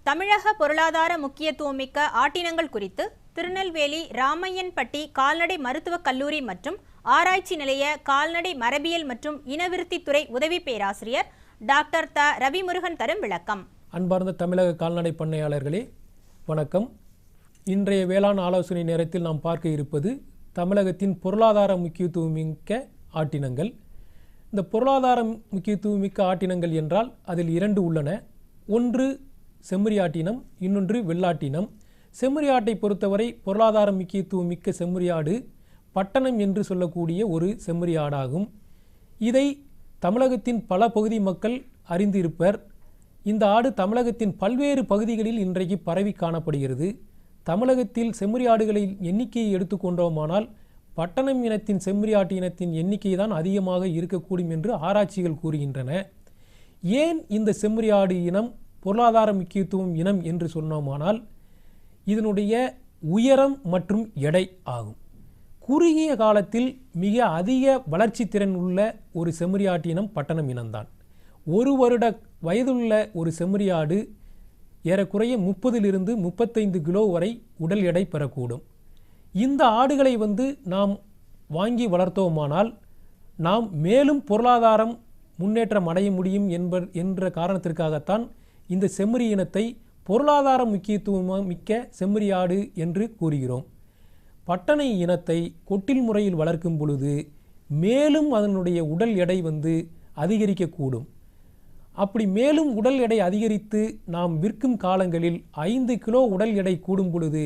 தமிழக பொருளாதார முக்கியத்துவமிக்க ஆட்டினங்கள் குறித்து திருநெல்வேலி ராமையன்பட்டி கால்நடை மருத்துவக் கல்லூரி மற்றும் ஆராய்ச்சி நிலைய கால்நடை மரபியல் மற்றும் இனவிருத்தித்துறை உதவி பேராசிரியர் டாக்டர் த. ரவிமுருகன் தரும் விளக்கம். அன்பார்ந்த தமிழக கால்நடை பண்ணையாளர்களே வணக்கம். இன்றைய வேளாண் ஆலோசனை நேரத்தில் நாம் பார்க்க இருப்பது தமிழகத்தின் பொருளாதார முக்கியத்துவமிக்க ஆட்டினங்கள். இந்த பொருளாதார முக்கியத்துவமிக்க ஆட்டினங்கள் என்றால் அதில் இரண்டு உள்ளன. ஒன்று செம்மறி ஆட்டினம், இன்னொன்று வெள்ளாட்டினம். செம்மறி ஆட்டை பொறுத்தவரை பொருளாதார முக்கியத்துவம் மிக்க செம்மறி ஆடு பட்டணம் என்று சொல்லக்கூடிய ஒரு செம்மறி ஆடாகும். இதை தமிழகத்தின் பல பகுதி மக்கள் அறிந்திருப்பர். இந்த ஆடு தமிழகத்தின் பல்வேறு பகுதிகளில் இன்றைக்கு பரவி காணப்படுகிறது. தமிழகத்தில் செம்மறி ஆடுகளின் எண்ணிக்கையை எடுத்துக்கொண்டோமானால் பட்டணம் இனத்தின் செம்மறி ஆட்டு இனத்தின் எண்ணிக்கை தான் அதிகமாக இருக்கக்கூடும் என்று ஆராய்ச்சிகள் கூறுகின்றன. ஏன் இந்த செம்மறி ஆடு இனம் பொருளாதார முக்கியத்துவம் இனம் என்று சொன்னோமானால் இதனுடைய உயரம் மற்றும் எடை ஆகும். குறுகிய காலத்தில் மிக அதிக வளர்ச்சி திறன் உள்ள ஒரு செம்மறி ஆட்டு இனம் பட்டணம் இனம்தான். ஒரு வருட வயதுள்ள ஒரு செம்மறி ஆடு ஏறக்குறைய 30 to 35 கிலோ வரை உடல் எடை பெறக்கூடும். இந்த ஆடுகளை நாம் வாங்கி வளர்த்தோமானால் நாம் மேலும் பொருளாதாரம் முன்னேற்றம் அடைய முடியும் என்ற காரணத்திற்காகத்தான் இந்த செம்மறி இனத்தை பொருளாதார முக்கியத்துவம் மிக்க செம்மறி ஆடு என்று கூறுகிறோம். பட்டணை இனத்தை கொட்டில் முறையில் வளர்க்கும் பொழுது மேலும் அதனுடைய உடல் எடை அதிகரிக்கக்கூடும். அப்படி மேலும் உடல் எடை அதிகரித்து நாம் விற்கும் காலங்களில் 5 கிலோ உடல் எடை கூடும் பொழுது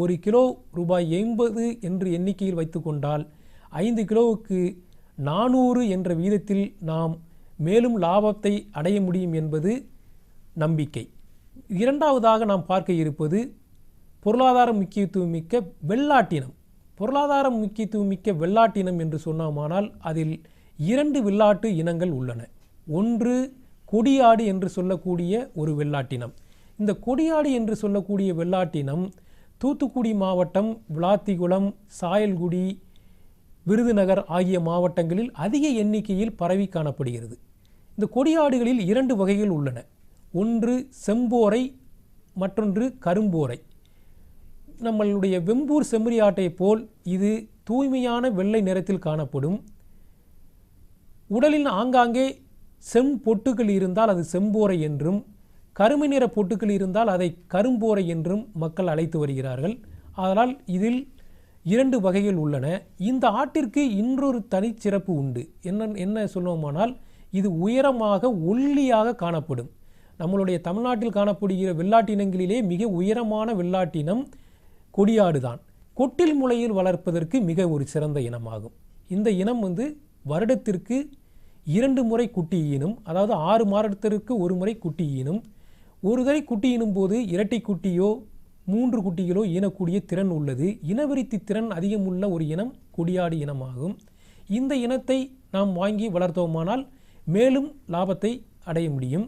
ஒரு கிலோ ரூபாய் 80 என்று எண்ணிக்கையில் வைத்து கொண்டால் 5 கிலோவுக்கு 400 என்ற வீதத்தில் நாம் மேலும் லாபத்தை அடைய முடியும் என்பது நம்பிக்கை. இரண்டாவதாக நாம் பார்க்க இருப்பது பொருளாதார முக்கியத்துவம் மிக்க வெள்ளாட்டினம். பொருளாதார முக்கியத்துவம் மிக்க வெள்ளாட்டினம் என்று சொன்னோமானால் அதில் 2 வெள்ளாட்டு இனங்கள் உள்ளன. ஒன்று கொடியாடு என்று சொல்லக்கூடிய ஒரு வெள்ளாட்டினம். இந்த கொடியாடு என்று சொல்லக்கூடிய வெள்ளாட்டினம் தூத்துக்குடி மாவட்டம், விளாத்திகுளம், சாயல்குடி, விருதுநகர் ஆகிய மாவட்டங்களில் அதிக எண்ணிக்கையில் பரவி காணப்படுகிறது. இந்த கொடியாடுகளில் 2 வகைகள் உள்ளன. ஒன்று செம்போரை, மற்றொன்று கரும்போரை. நம்மளுடைய வெம்பூர் செம்மறி ஆட்டை போல் இது தூய்மையான வெள்ளை நிறத்தில் காணப்படும். உடலில் ஆங்காங்கே செம்பொட்டுகள் இருந்தால் அது செம்போரை என்றும், கருமை நிற பொட்டுக்கள் இருந்தால் அதை கரும்போரை என்றும் மக்கள் அழைத்து வருகிறார்கள். அதனால் இதில் 2 வகைகள் உள்ளன. இந்த ஆட்டிற்கு இன்னொரு தனிச்சிறப்பு உண்டு. என்ன சொல்லுவோமானால் இது உயரமாக ஒல்லியாக காணப்படும். நம்மளுடைய தமிழ்நாட்டில் காணப்படுகிற வெள்ளாட்டினங்களிலே மிக உயரமான வெள்ளாட்டினம் கொடியாடுதான். கொட்டில் முளையில் வளர்ப்பதற்கு மிக ஒரு சிறந்த இனமாகும். இந்த இனம் வருடத்திற்கு 2 முறை குட்டி ஈனும். அதாவது 6 மாதத்திற்கு ஒரு முறை குட்டி ஈனும். ஒரு தடவை குட்டி ஈனும் போது இரட்டை குட்டியோ 3 குட்டிகளோ ஈனக்கூடிய திறன் உள்ளது. இனவிருத்தி திறன் அதிகமுள்ள ஒரு இனம் கொடியாடு இனமாகும். இந்த இனத்தை நாம் வாங்கி வளர்த்தோமானால் மேலும் லாபத்தை அடைய முடியும்.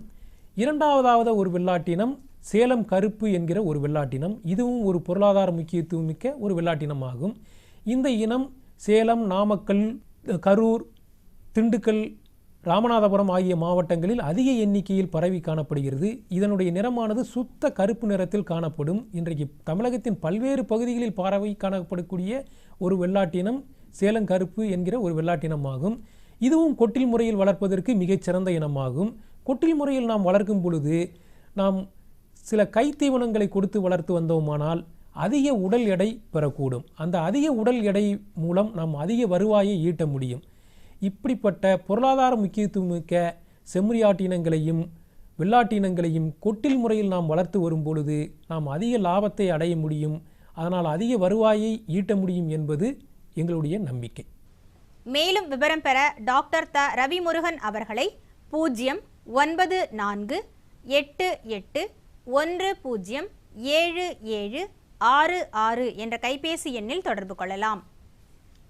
இரண்டாவதாவது ஒரு வெள்ளாட்டினம் சேலம் கருப்பு என்கிற ஒரு வெள்ளாட்டினம். இதுவும் ஒரு பொருளாதார முக்கியத்துவம் மிக்க ஒரு வெள்ளாட்டினமாகும். இந்த இனம் சேலம், நாமக்கல், கரூர், திண்டுக்கல், ராமநாதபுரம் ஆகிய மாவட்டங்களில் அதிக எண்ணிக்கையில் பரவி காணப்படுகிறது. இதனுடைய நிறமானது சுத்த கருப்பு நிறத்தில் காணப்படும். இன்றைக்கு தமிழகத்தின் பல்வேறு பகுதிகளில் பரவி காணப்படக்கூடிய ஒரு வெள்ளாட்டினம் சேலம் கருப்பு என்கிற ஒரு வெள்ளாட்டினமாகும். இதுவும் கொட்டில் முறையில் வளர்ப்பதற்கு மிகச்சிறந்த இனமாகும். கொட்டில் முறையில் நாம் வளர்க்கும் பொழுது நாம் சில கைத்தீவனங்களை கொடுத்து வளர்த்து வந்தோமானால் அதிக உடல் எடை பெறக்கூடும். அந்த அதிக உடல் எடை மூலம் நாம் அதிக வருவாயை ஈட்ட முடியும். இப்படிப்பட்ட பொருளாதார முக்கியத்துவமிக்க செம்மறி ஆட்டினங்களையும் வெள்ளாட்டினங்களையும் கொட்டில் முறையில் நாம் வளர்த்து வரும் பொழுது நாம் அதிக லாபத்தை அடைய முடியும். அதனால் அதிக வருவாயை ஈட்ட முடியும் என்பது எங்களுடைய நம்பிக்கை. மேலும் விவரம் பெற டாக்டர் த. ரவிமுருகன் அவர்களை 09488107766 என்ற கைபேசி எண்ணில் தொடர்பு கொள்ளலாம்.